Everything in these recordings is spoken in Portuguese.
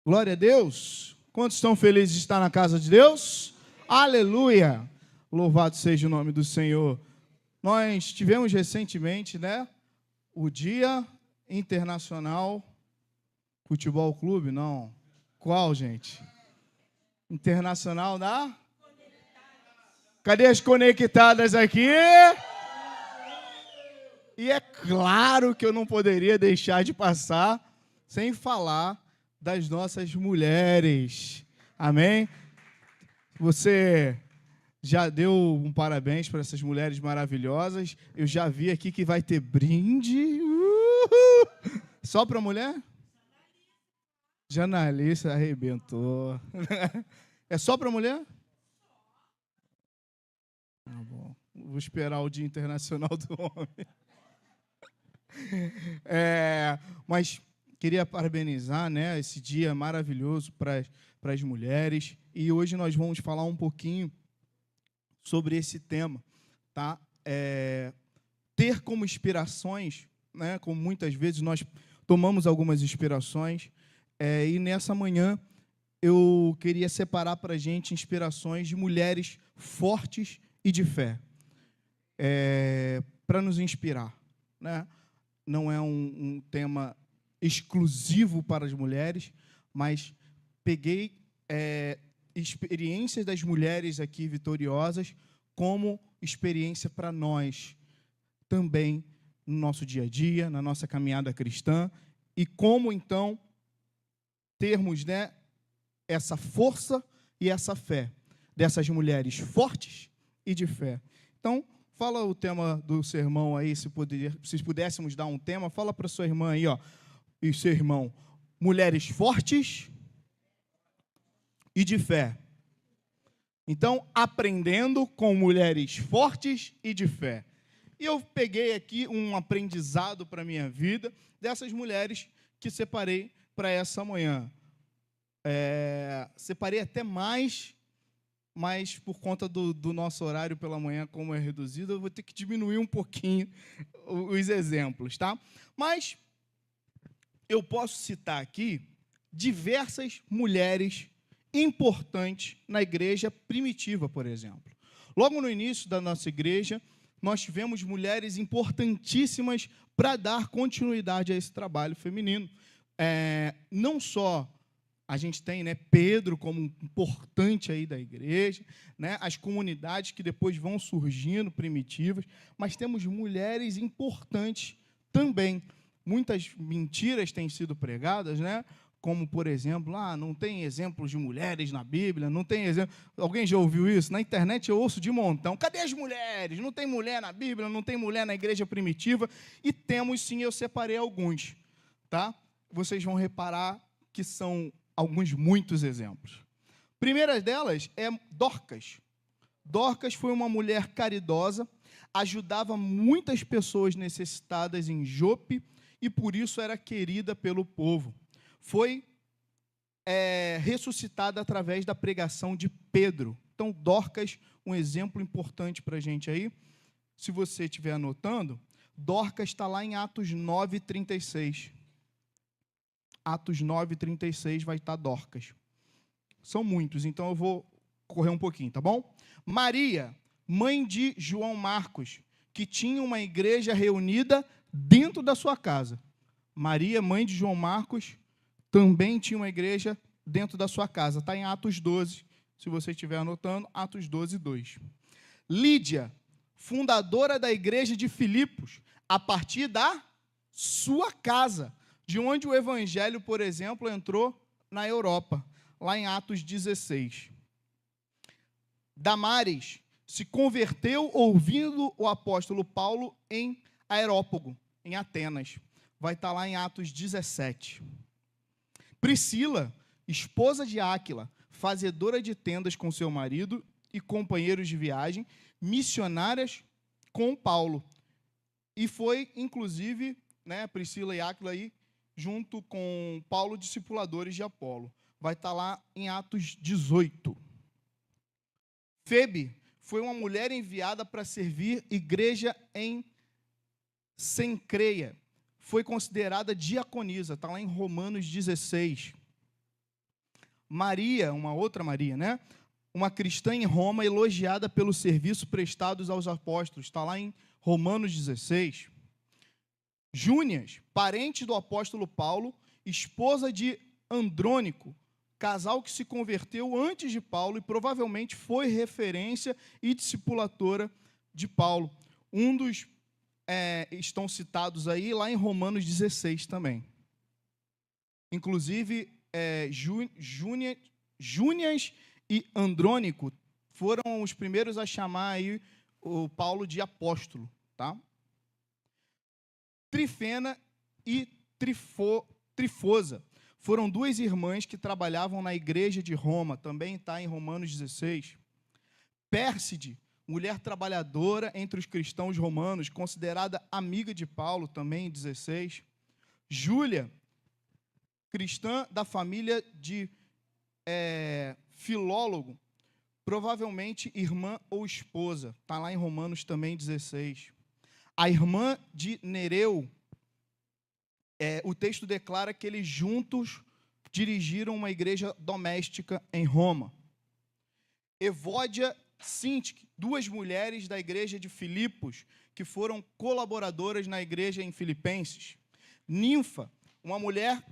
Glória a Deus. Quantos estão felizes de estar na casa de Deus? Aleluia. Louvado seja o nome do Senhor. Nós tivemos recentemente, o Dia Internacional Futebol Clube, não. Qual, gente? Internacional da? Cadê as conectadas aqui? E é claro que eu não poderia deixar de passar sem falar das nossas mulheres. Amém? Você já deu um parabéns para essas mulheres maravilhosas. Eu já vi aqui que vai ter brinde. Só para mulher? Janalista arrebentou. É só para mulher? Ah, bom. Vou esperar o Dia Internacional do Homem. Mas queria parabenizar, esse dia maravilhoso para as mulheres. E hoje nós vamos falar um pouquinho sobre esse tema, tá? Ter como inspirações, como muitas vezes nós tomamos algumas inspirações, e nessa manhã eu queria separar para a gente inspirações de mulheres fortes e de fé, para nos inspirar, Não é um tema exclusivo para as mulheres, mas peguei experiências das mulheres aqui vitoriosas como experiência para nós também no nosso dia a dia, na nossa caminhada cristã, e como então termos essa força e essa fé dessas mulheres fortes e de fé. Então, fala o tema do sermão aí, se pudéssemos dar um tema, fala para sua irmã aí, e seu irmão, mulheres fortes e de fé. Então, aprendendo com mulheres fortes e de fé. E eu peguei aqui um aprendizado para a minha vida dessas mulheres que separei para essa manhã. Separei até mais, mas por conta do nosso horário pela manhã, como é reduzido, eu vou ter que diminuir um pouquinho os exemplos, tá? Mas eu posso citar aqui diversas mulheres importantes na igreja primitiva, por exemplo. Logo no início da nossa igreja, nós tivemos mulheres importantíssimas para dar continuidade a esse trabalho feminino. Não só a gente tem Pedro como importante aí da igreja, as comunidades que depois vão surgindo primitivas, mas temos mulheres importantes também. Muitas mentiras têm sido pregadas, como, por exemplo, não tem exemplos de mulheres na Bíblia, não tem exemplo. Alguém já ouviu isso? Na internet eu ouço de montão. Cadê as mulheres? Não tem mulher na Bíblia, não tem mulher na igreja primitiva. E temos sim, eu separei alguns, tá? Vocês vão reparar que são muitos exemplos. Primeira delas é Dorcas. Dorcas foi uma mulher caridosa, ajudava muitas pessoas necessitadas em Jope e por isso era querida pelo povo. Foi ressuscitada através da pregação de Pedro. Então, Dorcas, um exemplo importante para a gente aí. Se você estiver anotando, Dorcas está lá em Atos 9:36. Atos 9:36 vai estar Dorcas. São muitos, então eu vou correr um pouquinho, tá bom? Maria, mãe de João Marcos, que tinha uma igreja reunida dentro da sua casa. Maria, mãe de João Marcos, também tinha uma igreja dentro da sua casa. Está em Atos 12, se você estiver anotando, Atos 12:2. Lídia, fundadora da igreja de Filipos, a partir da sua casa, de onde o evangelho, por exemplo, entrou na Europa, lá em Atos 16. Damares se converteu ouvindo o apóstolo Paulo em Areópago, em Atenas. Vai estar lá em Atos 17. Priscila, esposa de Áquila, fazedora de tendas com seu marido e companheiros de viagem, missionárias com Paulo. E foi, inclusive, Priscila e Áquila aí, junto com Paulo, discipuladores de Apolo. Vai estar lá em Atos 18. Febe foi uma mulher enviada para servir igreja em Cencreia. Foi considerada diaconisa, está lá em Romanos 16. Maria, uma outra Maria, né? Uma cristã em Roma, elogiada pelo serviço prestado aos apóstolos. Está lá em Romanos 16. Júnias, parente do apóstolo Paulo, esposa de Andrônico, casal que se converteu antes de Paulo e provavelmente foi referência e discipuladora de Paulo. Um dos estão citados aí lá em Romanos 16 também. Inclusive, Júnias e Andrônico foram os primeiros a chamar aí o Paulo de apóstolo, tá? Trifena e Trifosa foram duas irmãs que trabalhavam na igreja de Roma, também está em Romanos 16. Pérside, mulher trabalhadora entre os cristãos romanos, considerada amiga de Paulo, também em 16. Júlia, cristã da família de Filólogo, provavelmente irmã ou esposa, está lá em Romanos também 16. A irmã de Nereu, o texto declara que eles juntos dirigiram uma igreja doméstica em Roma. Evódia, Sintique, duas mulheres da igreja de Filipos, que foram colaboradoras na igreja em Filipenses. Ninfa, uma mulher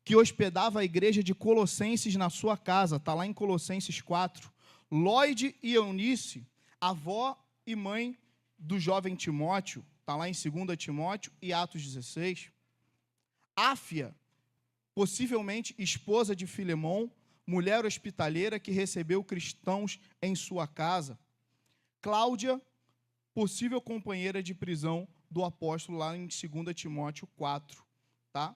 que hospedava a igreja de Colossenses na sua casa, está lá em Colossenses 4. Lóide e Eunice, avó e mãe do jovem Timóteo, está lá em 2 Timóteo e Atos 16. Áfia, possivelmente esposa de Filemão, mulher hospitaleira que recebeu cristãos em sua casa. Cláudia, possível companheira de prisão do apóstolo lá em 2 Timóteo 4. Tá?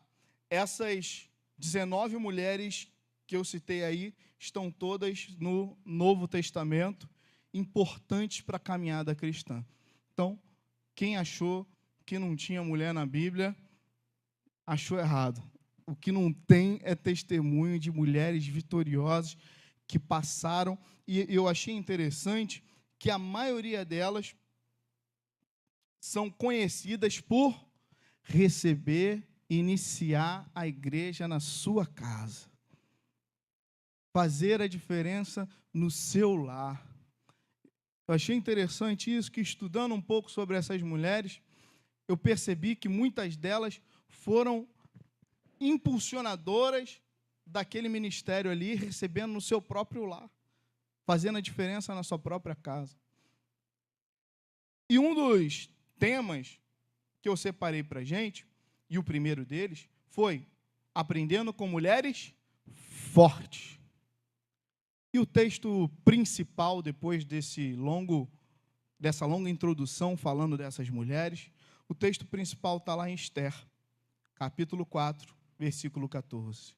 Essas 19 mulheres que eu citei aí estão todas no Novo Testamento, importantes para a caminhada cristã. Então, quem achou que não tinha mulher na Bíblia, achou errado. O que não tem é testemunho de mulheres vitoriosas que passaram, e eu achei interessante que a maioria delas são conhecidas por receber e iniciar a igreja na sua casa. Fazer a diferença no seu lar. Eu achei interessante isso, que estudando um pouco sobre essas mulheres, eu percebi que muitas delas foram impulsionadoras daquele ministério ali, recebendo no seu próprio lar, fazendo a diferença na sua própria casa. E um dos temas que eu separei para a gente, e o primeiro deles, foi aprendendo com mulheres fortes. E o texto principal, depois dessa longa introdução falando dessas mulheres, o texto principal está lá em Esther, capítulo 4, versículo 14.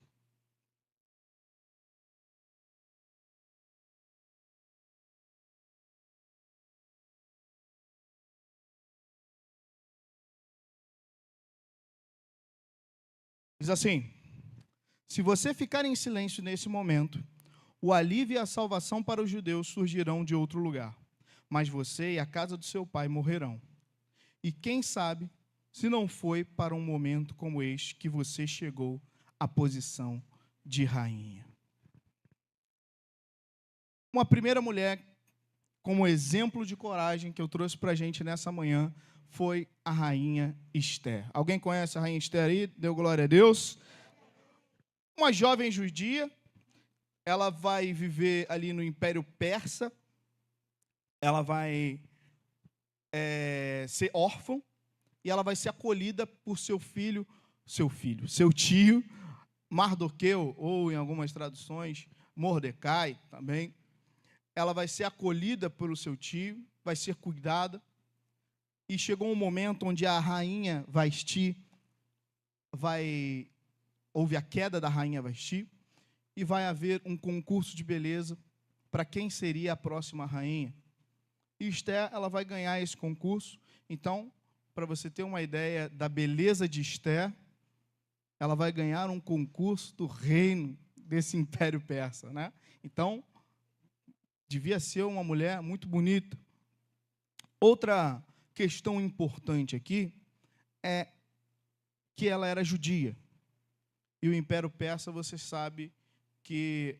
Diz assim: se você ficar em silêncio nesse momento, o alívio e a salvação para os judeus surgirão de outro lugar, mas você e a casa do seu pai morrerão. E quem sabe se não foi para um momento como este que você chegou à posição de rainha. Uma primeira mulher, como exemplo de coragem que eu trouxe para a gente nessa manhã, foi a rainha Esther. Alguém conhece a rainha Esther aí? Deu glória a Deus. Uma jovem judia, ela vai viver ali no Império Persa, ela vai ser órfã, e ela vai ser acolhida por seu tio, Mardoqueu, ou em algumas traduções, Mordecai também. Ela vai ser acolhida pelo seu tio, vai ser cuidada, e chegou um momento onde a rainha Vasti houve a queda da rainha Vasti, e vai haver um concurso de beleza para quem seria a próxima rainha. E Esther, ela vai ganhar esse concurso. Então, para você ter uma ideia da beleza de Esther, ela vai ganhar um concurso do reino desse Império Persa, né? Então, devia ser uma mulher muito bonita. Outra questão importante aqui é que ela era judia. E o Império Persa, você sabe que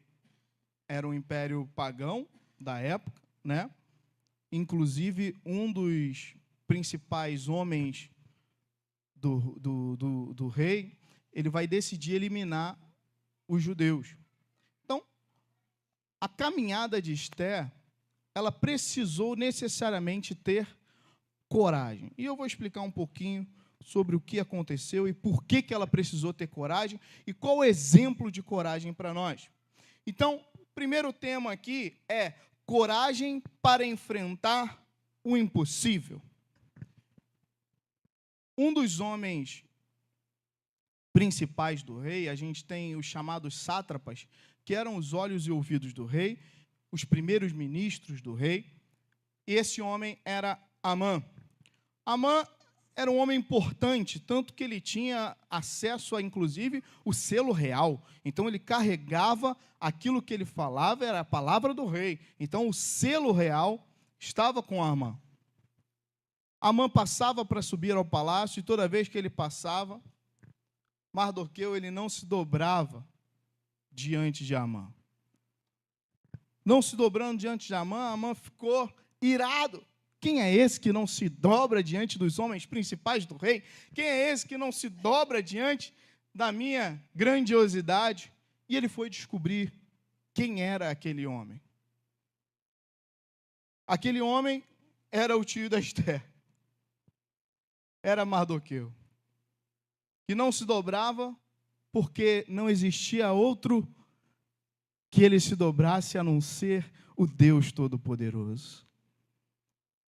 era um império pagão da época, né? Inclusive, um dos principais homens do rei, ele vai decidir eliminar os judeus. Então, a caminhada de Esther, ela precisou necessariamente ter coragem. E eu vou explicar um pouquinho sobre o que aconteceu e por que ela precisou ter coragem e qual o exemplo de coragem para nós. Então, o primeiro tema aqui é coragem para enfrentar o impossível. Um dos homens principais do rei, a gente tem os chamados sátrapas, que eram os olhos e ouvidos do rei, os primeiros ministros do rei. Esse homem era Amã. Amã era um homem importante, tanto que ele tinha acesso a, inclusive, o selo real. Então, ele carregava aquilo que ele falava, era a palavra do rei. Então, o selo real estava com Amã. Amã passava para subir ao palácio, e toda vez que ele passava, Mardoqueu, ele não se dobrava diante de Amã. Não se dobrando diante de Amã, Amã ficou irado. Quem é esse que não se dobra diante dos homens principais do rei? Quem é esse que não se dobra diante da minha grandiosidade? E ele foi descobrir quem era aquele homem. Aquele homem era o tio da Esther. Era Mardoqueu. Que não se dobrava porque não existia outro que ele se dobrasse a não ser o Deus Todo-Poderoso.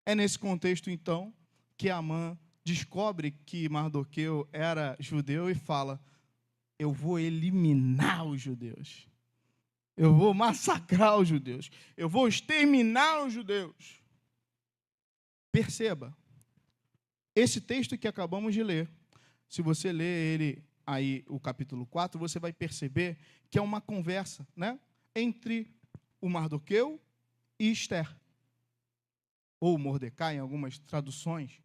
É nesse contexto, então, que Amã descobre que Mardoqueu era judeu e fala: eu vou eliminar os judeus. Eu vou massacrar os judeus. Eu vou exterminar os judeus. Perceba, esse texto que acabamos de ler, se você ler ele aí, o capítulo 4, você vai perceber que é uma conversa, né, entre o Mardoqueu e Esther. Ou Mordecai, em algumas traduções.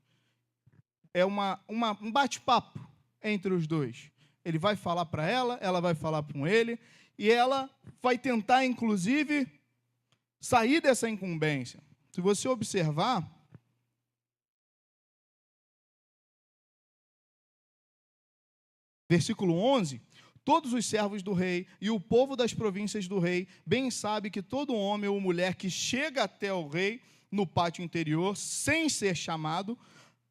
É um bate-papo entre os dois. Ele vai falar para ela vai falar com ele, e ela vai tentar, inclusive, sair dessa incumbência. Se você observar, versículo 11, todos os servos do rei e o povo das províncias do rei bem sabe que todo homem ou mulher que chega até o rei no pátio interior, sem ser chamado,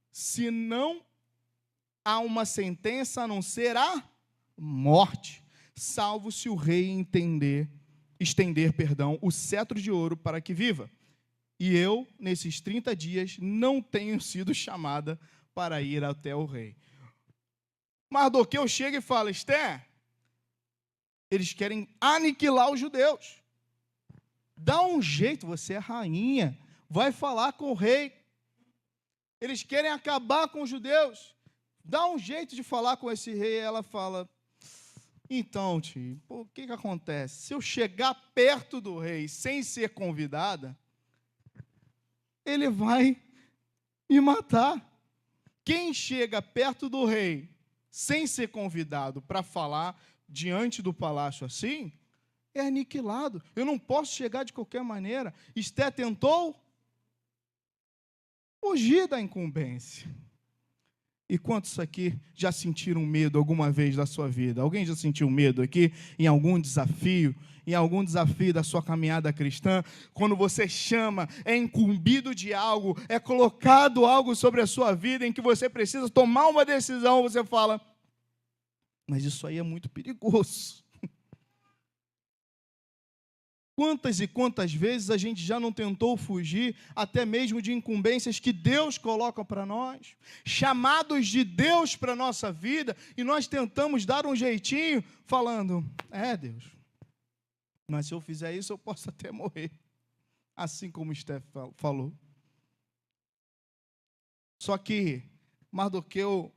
se não há uma sentença a não ser a morte, salvo se o rei estender o cetro de ouro para que viva. E eu, nesses 30 dias, não tenho sido chamada para ir até o rei. Mardoqueu chega e fala: Esther, eles querem aniquilar os judeus. Dá um jeito, você é rainha, vai falar com o rei. Eles querem acabar com os judeus. Dá um jeito de falar com esse rei. Ela fala: então, tio, o que acontece? Se eu chegar perto do rei sem ser convidada, ele vai me matar. Quem chega perto do rei sem ser convidado para falar diante do palácio assim, é aniquilado. Eu não posso chegar de qualquer maneira. Esther tentou fugir da incumbência. E quantos aqui já sentiram medo alguma vez da sua vida? Alguém já sentiu medo aqui em algum desafio da sua caminhada cristã? Quando você chama, é incumbido de algo, é colocado algo sobre a sua vida em que você precisa tomar uma decisão, você fala: mas isso aí é muito perigoso. Quantas e quantas vezes a gente já não tentou fugir até mesmo de incumbências que Deus coloca para nós, chamados de Deus para a nossa vida, e nós tentamos dar um jeitinho, falando: Deus, mas se eu fizer isso eu posso até morrer, assim como Esther falou. Só que Mardoqueu,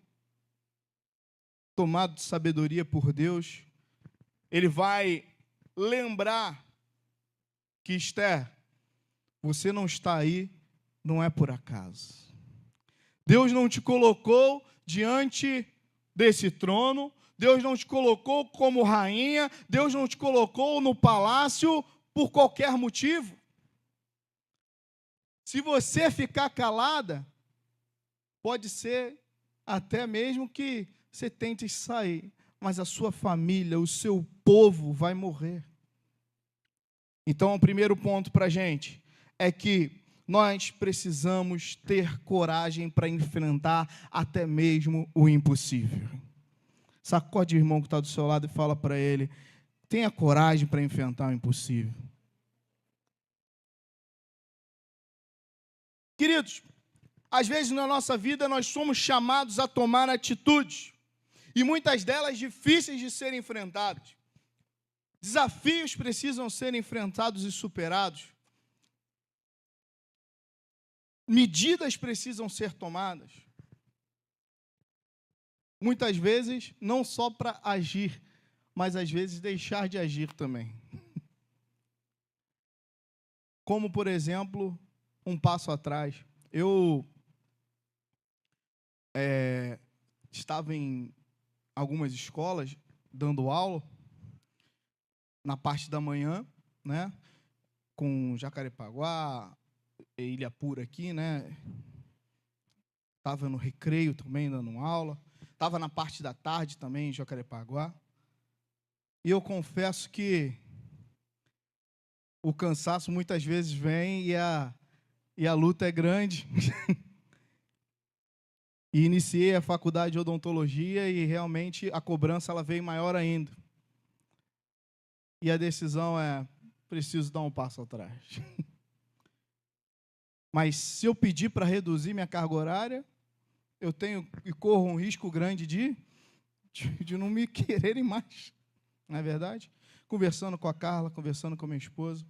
tomado de sabedoria por Deus, ele vai lembrar que: Esther, você não está aí, não é por acaso. Deus não te colocou diante desse trono, Deus não te colocou como rainha, Deus não te colocou no palácio por qualquer motivo. Se você ficar calada, pode ser até mesmo que você tente sair, mas a sua família, o seu povo vai morrer. Então, o primeiro ponto para a gente é que nós precisamos ter coragem para enfrentar até mesmo o impossível. Sacode o irmão que está do seu lado e fala para ele: tenha coragem para enfrentar o impossível. Queridos, às vezes na nossa vida nós somos chamados a tomar atitudes, e muitas delas difíceis de serem enfrentadas. Desafios precisam ser enfrentados e superados. Medidas precisam ser tomadas. Muitas vezes, não só para agir, mas às vezes deixar de agir também. Como, por exemplo, um passo atrás. Eu estava em algumas escolas dando aula, na parte da manhã, né, com Jacarepaguá, Ilhapura aqui, né, estava no recreio também dando aula, estava na parte da tarde também em Jacarepaguá, e eu confesso que o cansaço muitas vezes vem e a luta é grande. E iniciei a faculdade de odontologia e realmente a cobrança ela veio maior ainda. E a decisão é: preciso dar um passo atrás. Mas se eu pedir para reduzir minha carga horária, eu tenho e corro um risco grande de não me quererem mais. Não é verdade? Conversando com a Carla, conversando com a minha esposa,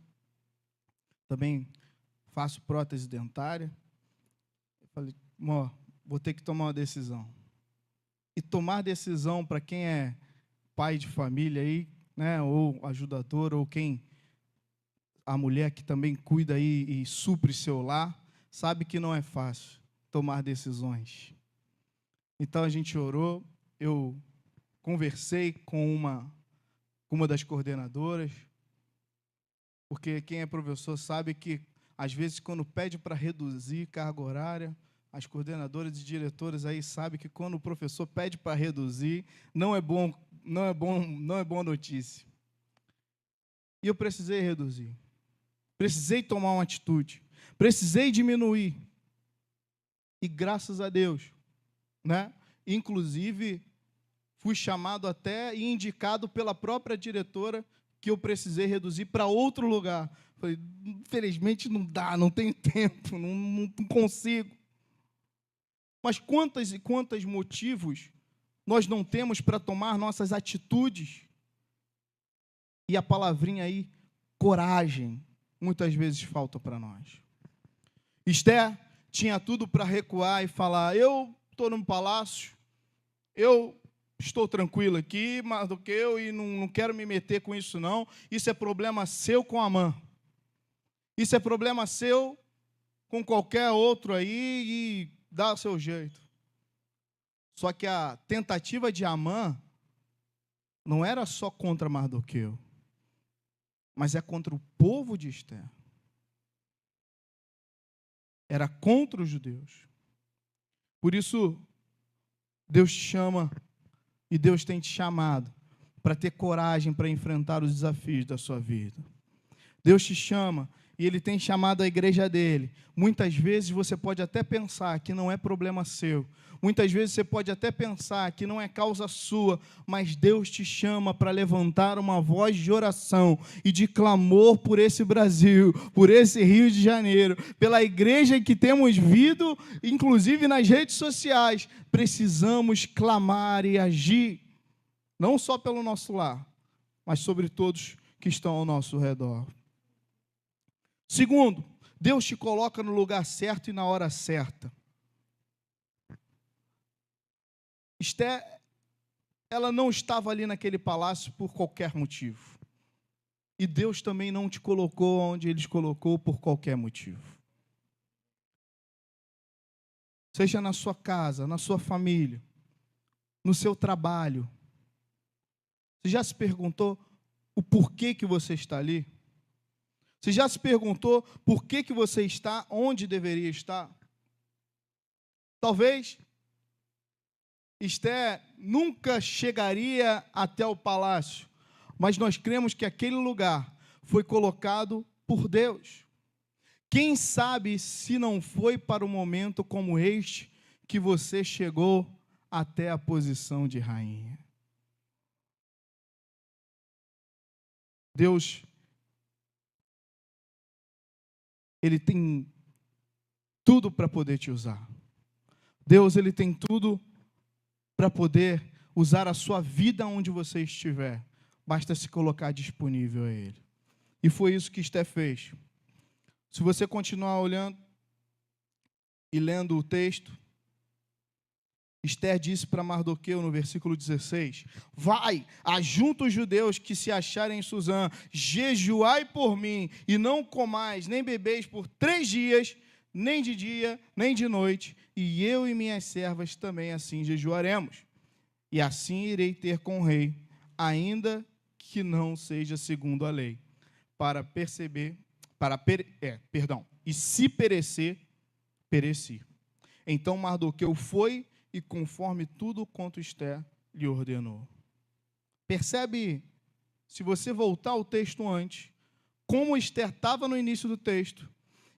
também faço prótese dentária. Eu falei: amor, vou ter que tomar uma decisão. E tomar decisão para quem é pai de família aí, né, ou ajudador, ou quem, a mulher que também cuida aí e supre seu lar, sabe que não é fácil tomar decisões. Então a gente orou, eu conversei com uma das coordenadoras, porque quem é professor sabe que, às vezes, quando pede para reduzir carga horária, as coordenadoras e diretoras aí sabem que quando o professor pede para reduzir, não é boa notícia. E eu precisei reduzir. Precisei tomar uma atitude. Precisei diminuir. E graças a Deus, né? Inclusive, fui chamado até e indicado pela própria diretora que eu precisei reduzir para outro lugar. Falei: infelizmente não dá, não tenho tempo, não consigo. Mas quantos e quantos motivos nós não temos para tomar nossas atitudes? E a palavrinha aí, coragem, muitas vezes falta para nós. Esther tinha tudo para recuar e falar: eu estou no palácio, eu estou tranquilo aqui, mais do que eu, e não quero me meter com isso não. Isso é problema seu com Amã. Isso é problema seu com qualquer outro aí e dá o seu jeito. Só que a tentativa de Amã não era só contra Mardoqueu, mas é contra o povo de Esther. Era contra os judeus. Por isso, Deus te chama e Deus tem te chamado para ter coragem para enfrentar os desafios da sua vida. Deus te chama e Ele tem chamado a igreja dele. Muitas vezes você pode até pensar que não é problema seu. Muitas vezes você pode até pensar que não é causa sua, mas Deus te chama para levantar uma voz de oração e de clamor por esse Brasil, por esse Rio de Janeiro, pela igreja que temos vindo, inclusive nas redes sociais. Precisamos clamar e agir, não só pelo nosso lar, mas sobre todos que estão ao nosso redor. Segundo, Deus te coloca no lugar certo e na hora certa. Esther, ela não estava ali naquele palácio por qualquer motivo. E Deus também não te colocou onde Ele te colocou por qualquer motivo. Seja na sua casa, na sua família, no seu trabalho. Você já se perguntou o porquê que você está ali? Você já se perguntou por que você está onde deveria estar? Talvez Esther nunca chegaria até o palácio, mas nós cremos que aquele lugar foi colocado por Deus. Quem sabe se não foi para um momento como este que você chegou até a posição de rainha. Deus, Ele tem tudo para poder te usar. Deus, Ele tem tudo para poder usar a sua vida onde você estiver. Basta se colocar disponível a Ele. E foi isso que Esther fez. Se você continuar olhando e lendo o texto, Esther disse para Mardoqueu no versículo 16: vai, ajunta os judeus que se acharem em Suzã, jejuai por mim, e não comais nem bebeis por 3 dias, nem de dia, nem de noite, e eu e minhas servas também assim jejuaremos. E assim irei ter com o rei, ainda que não seja segundo a lei, e se perecer, pereci. Então Mardoqueu foi, e conforme tudo quanto Esther lhe ordenou. Percebe, se você voltar ao texto antes, como Esther estava no início do texto,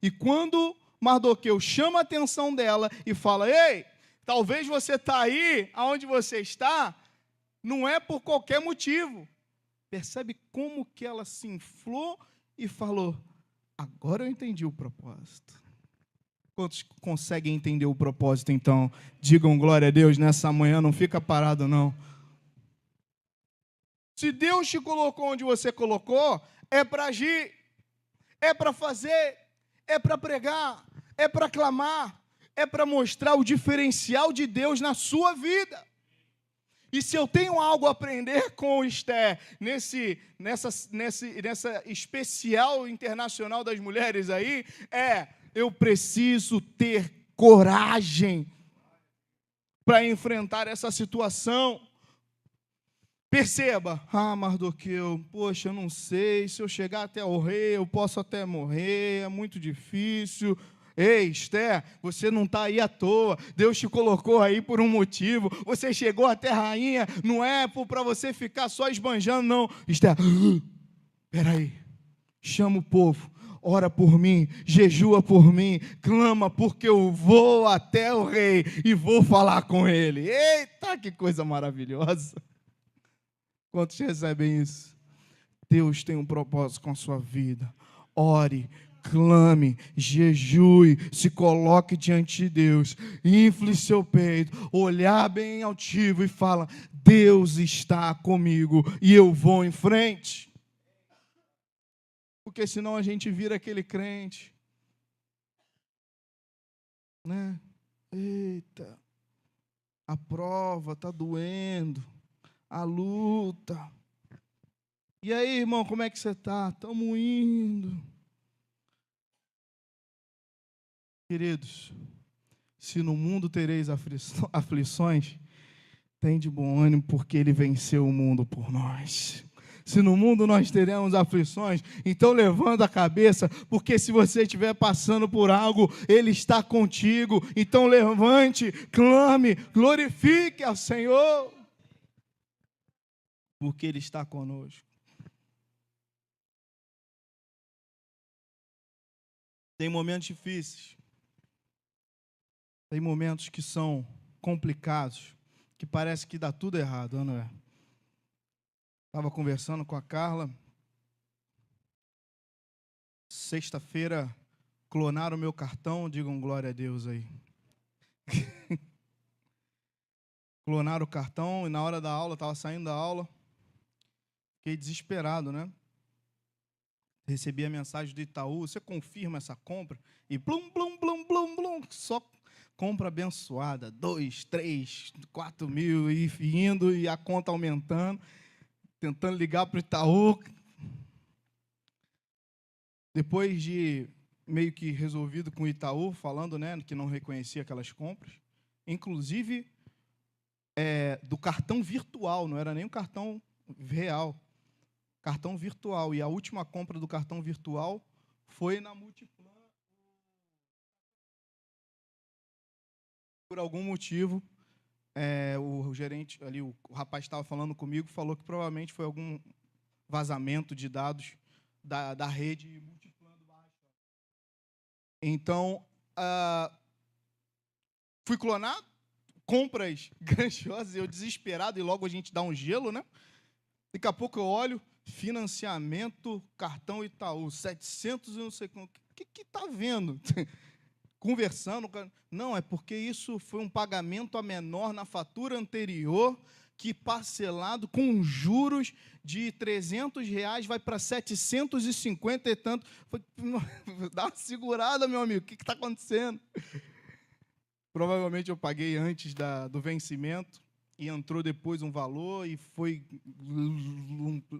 e quando Mardoqueu chama a atenção dela e fala: ei, talvez você está aí, aonde você está, não é por qualquer motivo. Percebe como que ela se inflou e falou: agora eu entendi o propósito. Quantos conseguem entender o propósito, então? Digam glória a Deus nessa manhã, não fica parado, não. Se Deus te colocou onde você colocou, é para agir, é para fazer, é para pregar, é para clamar, é para mostrar o diferencial de Deus na sua vida. E se eu tenho algo a aprender com o Esther, nessa especial internacional das mulheres aí, eu preciso ter coragem para enfrentar essa situação. Perceba, Mardoqueu, poxa, eu não sei, se eu chegar até o rei, eu posso até morrer, é muito difícil. Ei, Esther, você não está aí à toa, Deus te colocou aí por um motivo, você chegou até a rainha, não é para você ficar só esbanjando, não. Esther, peraí, chama o povo, ora por mim, jejua por mim, clama, porque eu vou até o rei e vou falar com ele. Eita, que coisa maravilhosa. Quantos recebem isso? Deus tem um propósito com a sua vida. Ore, clame, jejue, se coloque diante de Deus, infle seu peito, olhar bem altivo e fala: Deus está comigo e eu vou em frente. Porque senão a gente vira aquele crente, né? Eita, a prova está doendo, a luta. E aí, irmão, como é que você está? Estamos indo. Queridos, se no mundo tereis aflições, tem de bom ânimo, porque Ele venceu o mundo por nós. Se no mundo nós teremos aflições, então levanta a cabeça, porque se você estiver passando por algo, Ele está contigo. Então levante, clame, glorifique ao Senhor, porque Ele está conosco. Tem momentos difíceis, tem momentos que são complicados, que parece que dá tudo errado, não é? Estava conversando com a Carla. Sexta-feira, clonaram o meu cartão, digam glória a Deus aí. Clonaram o cartão e na hora da aula, estava saindo da aula, fiquei desesperado, né? Recebi a mensagem do Itaú: você confirma essa compra? E blum, blum, blum, blum, blum, só compra abençoada, 2, 3, 4 mil, e indo, e a conta aumentando, tentando ligar para o Itaú. Depois de meio que resolvido com o Itaú, falando, né, que não reconhecia aquelas compras, inclusive do cartão virtual, não era nem o cartão real, cartão virtual, e a última compra do cartão virtual foi na Multiplan. Por algum motivo, o gerente ali, o rapaz estava falando comigo, falou que provavelmente foi algum vazamento de dados da rede Multiplan do Barra Shopping. Então, fui clonado, compras grandiosas, eu desesperado, e logo a gente dá um gelo, né? Daqui a pouco eu olho, financiamento, cartão Itaú, 700 e não sei como. O que está vendo? Conversando. Não, é porque isso foi um pagamento a menor na fatura anterior, que parcelado com juros de R$300 vai para 750 e tanto. Dá uma segurada, meu amigo, o que está acontecendo? Provavelmente eu paguei antes do vencimento e entrou depois um valor e foi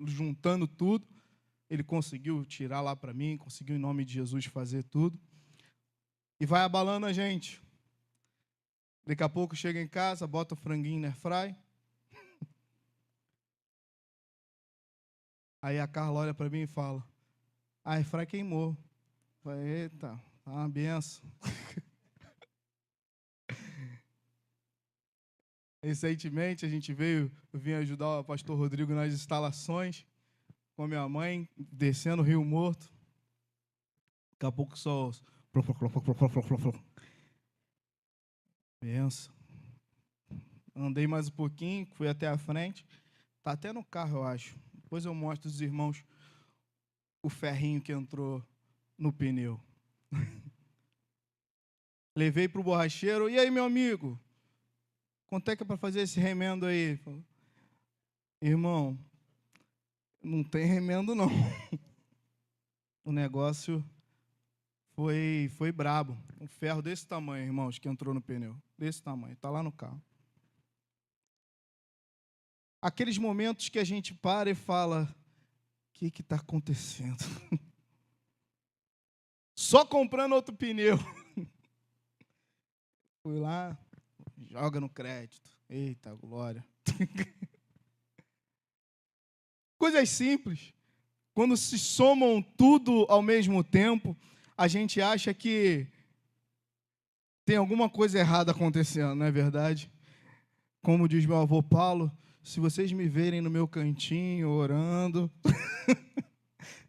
juntando tudo. Ele conseguiu tirar lá para mim, conseguiu em nome de Jesus fazer tudo. E vai abalando a gente. Daqui a pouco chega em casa, bota o franguinho na airfry. Aí a Carla olha para mim e fala: a airfry queimou. Eu falei: eita, tá uma benção. Recentemente eu vim ajudar o pastor Rodrigo nas instalações, com a minha mãe, descendo o Rio Morto. Daqui a pouco só... Benção. Andei mais um pouquinho, fui até a frente. Está até no carro, eu acho. Depois eu mostro aos irmãos o ferrinho que entrou no pneu. Levei para o borracheiro. E aí, meu amigo? Quanto é que é para fazer esse remendo aí? Falei: irmão, não tem remendo, não. O negócio foi brabo. Um ferro desse tamanho, irmãos, que entrou no pneu. Desse tamanho, está lá no carro. Aqueles momentos que a gente para e fala: o que está acontecendo? Só comprando outro pneu. Fui lá, joga no crédito. Eita, glória. Coisas simples. Quando se somam tudo ao mesmo tempo, a gente acha que tem alguma coisa errada acontecendo, não é verdade? Como diz meu avô Paulo, se vocês me verem no meu cantinho orando,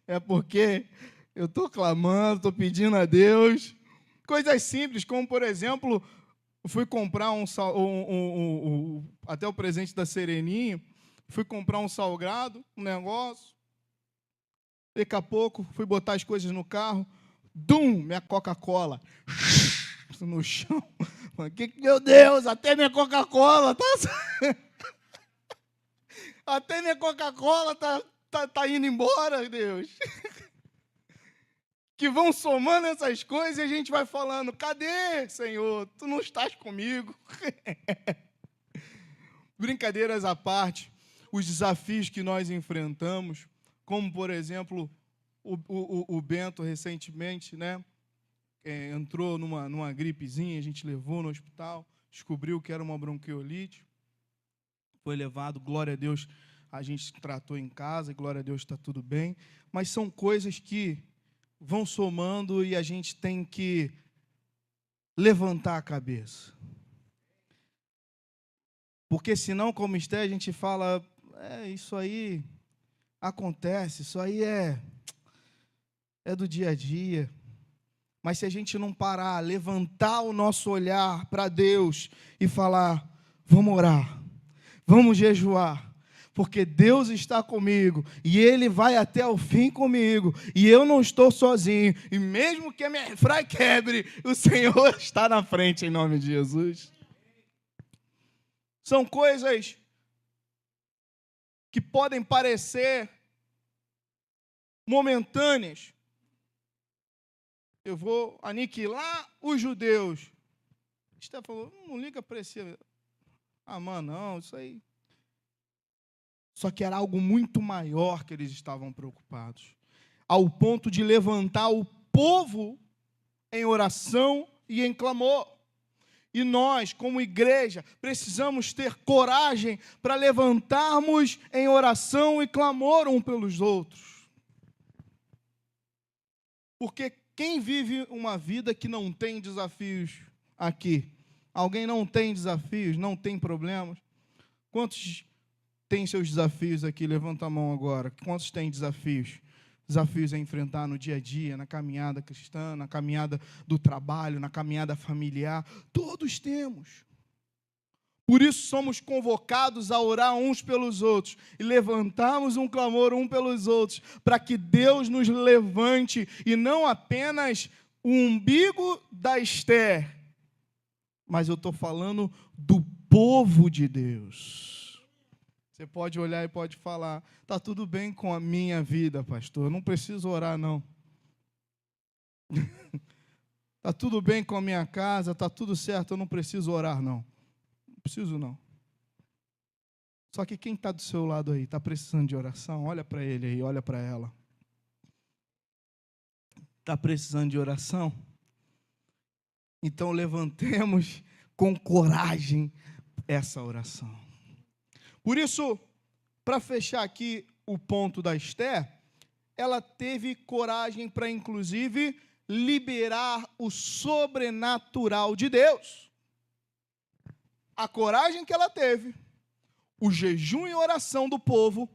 é porque eu estou clamando, estou pedindo a Deus. Coisas simples, como, por exemplo, fui comprar até o presente da Sereninha, fui comprar um salgado, um negócio. Daqui a pouco, fui botar as coisas no carro, minha Coca-Cola no chão. Meu Deus, até minha Coca-Cola até minha Coca-Cola tá indo embora, Deus. Que vão somando essas coisas e a gente vai falando: cadê, Senhor? Tu não estás comigo. Brincadeiras à parte, os desafios que nós enfrentamos, como, por exemplo, o Bento recentemente, né, entrou numa gripezinha, a gente levou no hospital, descobriu que era uma bronquiolite, foi levado, glória a Deus, a gente tratou em casa, glória a Deus, está tudo bem, mas são coisas que vão somando e a gente tem que levantar a cabeça. Porque senão, como Esté, a gente fala: isso aí acontece, isso aí é do dia a dia. Mas se a gente não parar, levantar o nosso olhar para Deus e falar: vamos orar, vamos jejuar, porque Deus está comigo, e Ele vai até o fim comigo, e eu não estou sozinho, e mesmo que a minha airfry quebre, o Senhor está na frente, em nome de Jesus. São coisas que podem parecer momentâneas. Eu vou aniquilar os judeus. Esté falou: não liga para esse Amã, não, isso aí. Só que era algo muito maior que eles estavam preocupados, ao ponto de levantar o povo em oração e em clamor. E nós, como igreja, precisamos ter coragem para levantarmos em oração e clamor um pelos outros. Porque quem vive uma vida que não tem desafios aqui? Alguém não tem desafios, não tem problemas? Quantos têm seus desafios aqui? Levanta a mão agora. Quantos têm desafios? Desafios a enfrentar no dia a dia, na caminhada cristã, na caminhada do trabalho, na caminhada familiar. Todos temos. Por isso somos convocados a orar uns pelos outros e levantarmos um clamor um pelos outros, para que Deus nos levante, e não apenas o umbigo da Esther, mas eu estou falando do povo de Deus. Você pode olhar e pode falar: está tudo bem com a minha vida, pastor, eu não preciso orar, não. Está tudo bem com a minha casa, está tudo certo, eu não preciso orar, não. Não preciso, não. Só que quem está do seu lado aí, está precisando de oração? Olha para ele aí, olha para ela. Está precisando de oração? Então levantemos com coragem essa oração. Por isso, para fechar aqui o ponto da Esther, ela teve coragem para, inclusive, liberar o sobrenatural de Deus. A coragem que ela teve, o jejum e oração do povo,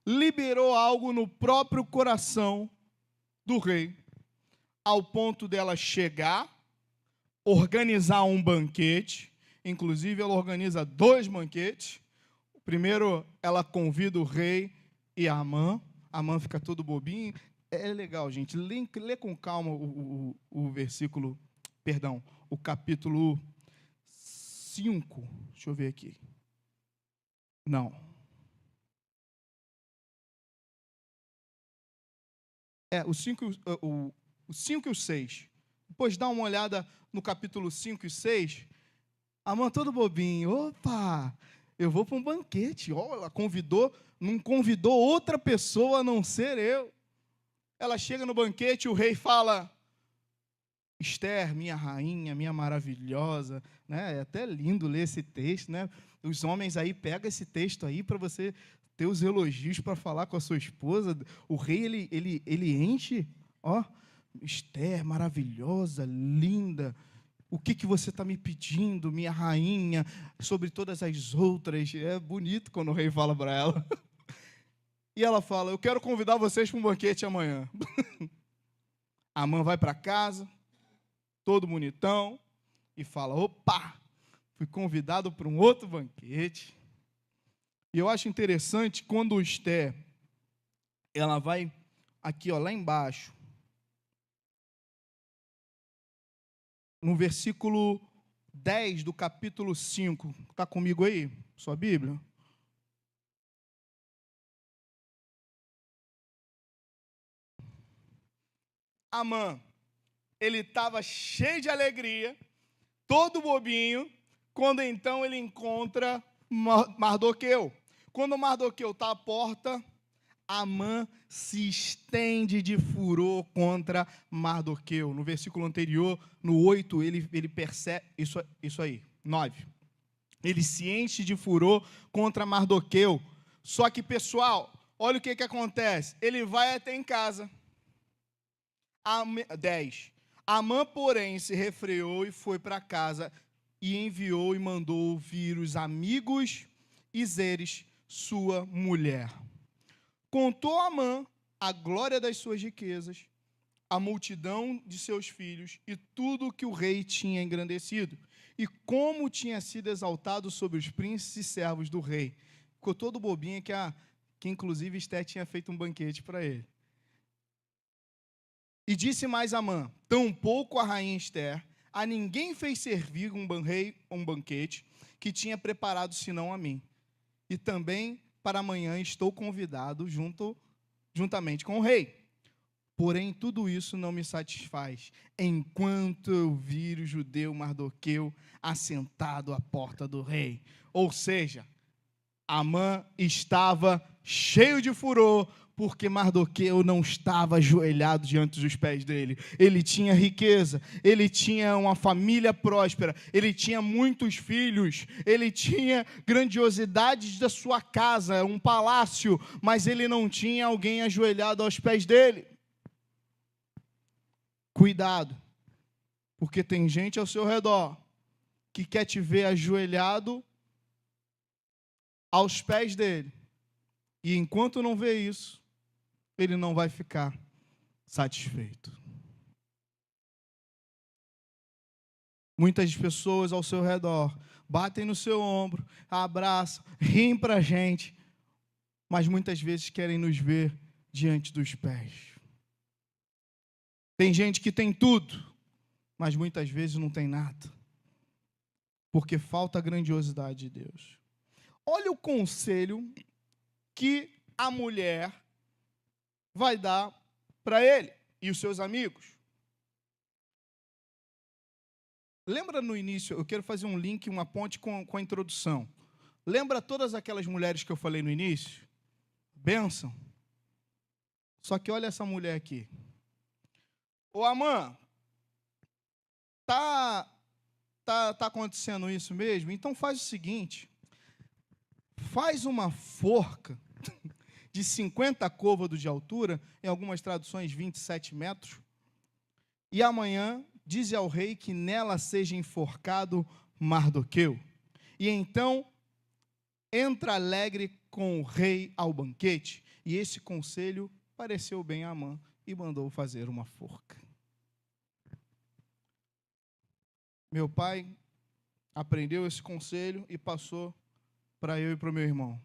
liberou algo no próprio coração do rei, ao ponto dela chegar, organizar um banquete. Inclusive, ela organiza 2 banquetes. Primeiro, ela convida o rei e a Amã. A Amã fica todo bobinho. É legal, gente. Lê com calma o versículo, perdão, o capítulo 5. Deixa eu ver aqui. Não. O 5 e o 6. Depois dá uma olhada no capítulo 5 e 6. Amã todo bobinho. Opa, eu vou para um banquete. Ela não convidou outra pessoa a não ser eu. Ela chega no banquete e o rei fala: Esther, minha rainha, minha maravilhosa, né? É até lindo ler esse texto, né? Os homens aí pegam esse texto aí para você ter os elogios para falar com a sua esposa. O rei, ele enche, ó, Esther, maravilhosa, linda, o que você está me pedindo, minha rainha, sobre todas as outras? É bonito quando o rei fala para ela. E ela fala: eu quero convidar vocês para um banquete amanhã. A Amã vai para casa, todo bonitão, e fala: opa, fui convidado para um outro banquete. E eu acho interessante quando Esther, ela vai aqui, ó, lá embaixo, no versículo 10 do capítulo 5. Está comigo aí, sua Bíblia? Amã, ele estava cheio de alegria, todo bobinho, quando então ele encontra Mardoqueu. Quando Mardoqueu está à porta, Amã se estende de furor contra Mardoqueu. No versículo anterior, no 8, ele percebe, isso aí, 9. Ele se enche de furor contra Mardoqueu. Só que, pessoal, olha o que acontece. Ele vai até em casa. 10. Amã, porém, se refreou e foi para casa e enviou e mandou vir os amigos e Zeres, sua mulher. Contou a Amã a glória das suas riquezas, a multidão de seus filhos e tudo o que o rei tinha engrandecido, e como tinha sido exaltado sobre os príncipes e servos do rei. Ficou todo bobinho que inclusive Esther tinha feito um banquete para ele. E disse mais Amã: tampouco a rainha Esther a ninguém fez servir um banquete que tinha preparado senão a mim. E também para amanhã estou convidado juntamente com o rei. Porém, tudo isso não me satisfaz, enquanto eu vir o judeu Mardoqueu assentado à porta do rei. Ou seja, Amã estava cheio de furor, porque Mardoqueu não estava ajoelhado diante dos pés dele. Ele tinha riqueza, ele tinha uma família próspera, ele tinha muitos filhos, ele tinha grandiosidades da sua casa, um palácio, mas ele não tinha alguém ajoelhado aos pés dele. Cuidado, porque tem gente ao seu redor que quer te ver ajoelhado aos pés dele. E enquanto não vê isso, ele não vai ficar satisfeito. Muitas pessoas ao seu redor batem no seu ombro, abraçam, riem para a gente, mas muitas vezes querem nos ver diante dos pés. Tem gente que tem tudo, mas muitas vezes não tem nada, porque falta a grandiosidade de Deus. Olha o conselho que a mulher vai dar para ele e os seus amigos. Lembra no início, eu quero fazer um link, uma ponte com a introdução. Lembra todas aquelas mulheres que eu falei no início? Bênção. Só que olha essa mulher aqui. Ô Amã, tá acontecendo isso mesmo? Então faz o seguinte, faz uma forca de 50 côvados de altura, em algumas traduções 27 metros, e amanhã dize ao rei que nela seja enforcado Mardoqueu. E então entra alegre com o rei ao banquete. E esse conselho pareceu bem a Amã e mandou fazer uma forca. Meu pai aprendeu esse conselho e passou para eu e para o meu irmão.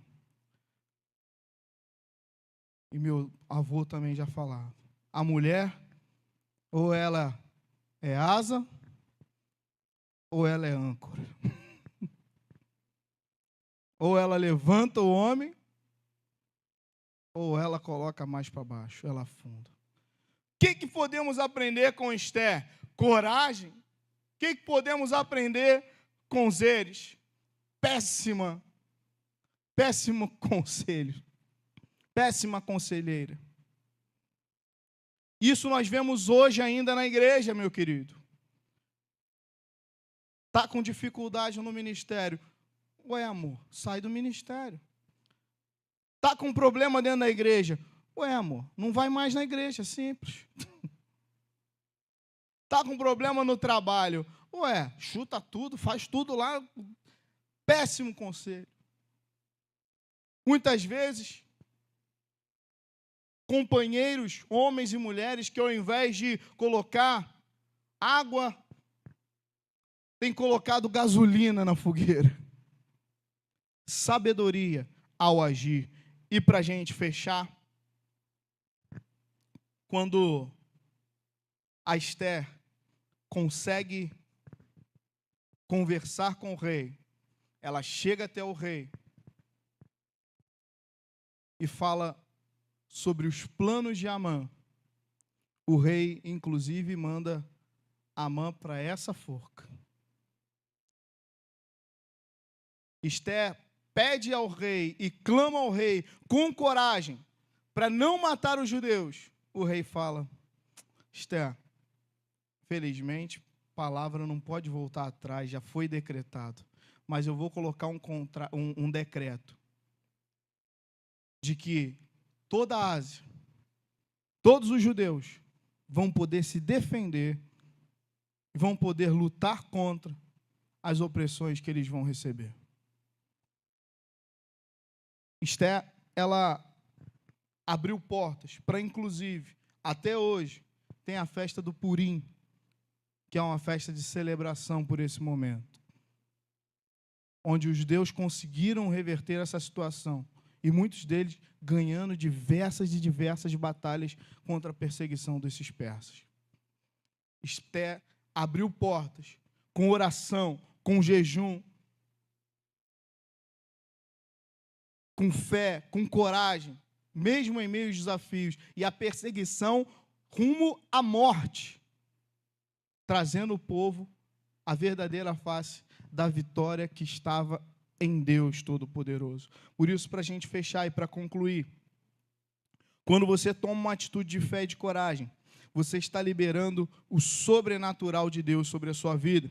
E meu avô também já falava. A mulher, ou ela é asa, ou ela é âncora. Ou ela levanta o homem, ou ela coloca mais para baixo, ela afunda. O que podemos aprender com Esther? Coragem. O que podemos aprender com Zeres? Péssimo conselho. Péssima conselheira. Isso nós vemos hoje ainda na igreja, meu querido. Está com dificuldade no ministério. Ué, amor, sai do ministério. Está com problema dentro da igreja. Ué, amor, não vai mais na igreja, simples. Está com problema no trabalho. Ué, chuta tudo, faz tudo lá. Péssimo conselho. Muitas vezes, companheiros, homens e mulheres, que ao invés de colocar água, tem colocado gasolina na fogueira. Sabedoria ao agir. E para a gente fechar, quando a Esther consegue conversar com o rei, ela chega até o rei e fala sobre os planos de Amã. O rei, inclusive, manda Amã para essa forca. Esther pede ao rei e clama ao rei com coragem para não matar os judeus. O rei fala: Esther, felizmente, palavra não pode voltar atrás, já foi decretado. Mas eu vou colocar um decreto de que toda a Ásia, todos os judeus vão poder se defender, vão poder lutar contra as opressões que eles vão receber. Esther, ela abriu portas para, inclusive, até hoje, tem a festa do Purim, que é uma festa de celebração por esse momento, onde os judeus conseguiram reverter essa situação, e muitos deles ganhando diversas batalhas contra a perseguição desses persas. Esther abriu portas com oração, com jejum, com fé, com coragem, mesmo em meio aos desafios e a perseguição rumo à morte, trazendo o povo a verdadeira face da vitória que estava em Deus Todo-Poderoso. Por isso, para a gente fechar e para concluir, quando você toma uma atitude de fé e de coragem, você está liberando o sobrenatural de Deus sobre a sua vida.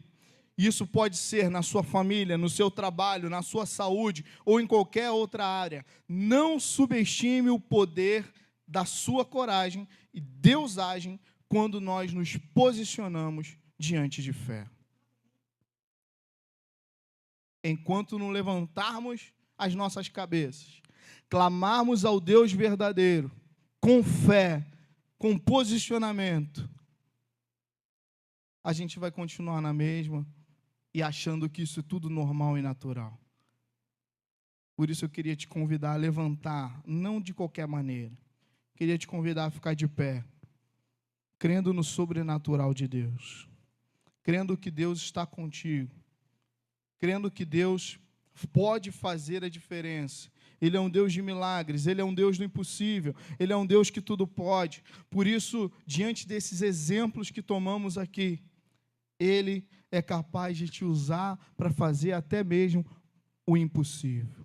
Isso pode ser na sua família, no seu trabalho, na sua saúde ou em qualquer outra área. Não subestime o poder da sua coragem e Deus age quando nós nos posicionamos diante de fé. Enquanto não levantarmos as nossas cabeças, clamarmos ao Deus verdadeiro, com fé, com posicionamento, a gente vai continuar na mesma e achando que isso é tudo normal e natural. Por isso eu queria te convidar a levantar, não de qualquer maneira. Queria te convidar a ficar de pé, crendo no sobrenatural de Deus, crendo que Deus está contigo, crendo que Deus pode fazer a diferença. Ele é um Deus de milagres, Ele é um Deus do impossível, Ele é um Deus que tudo pode. Por isso, diante desses exemplos que tomamos aqui, Ele é capaz de te usar para fazer até mesmo o impossível.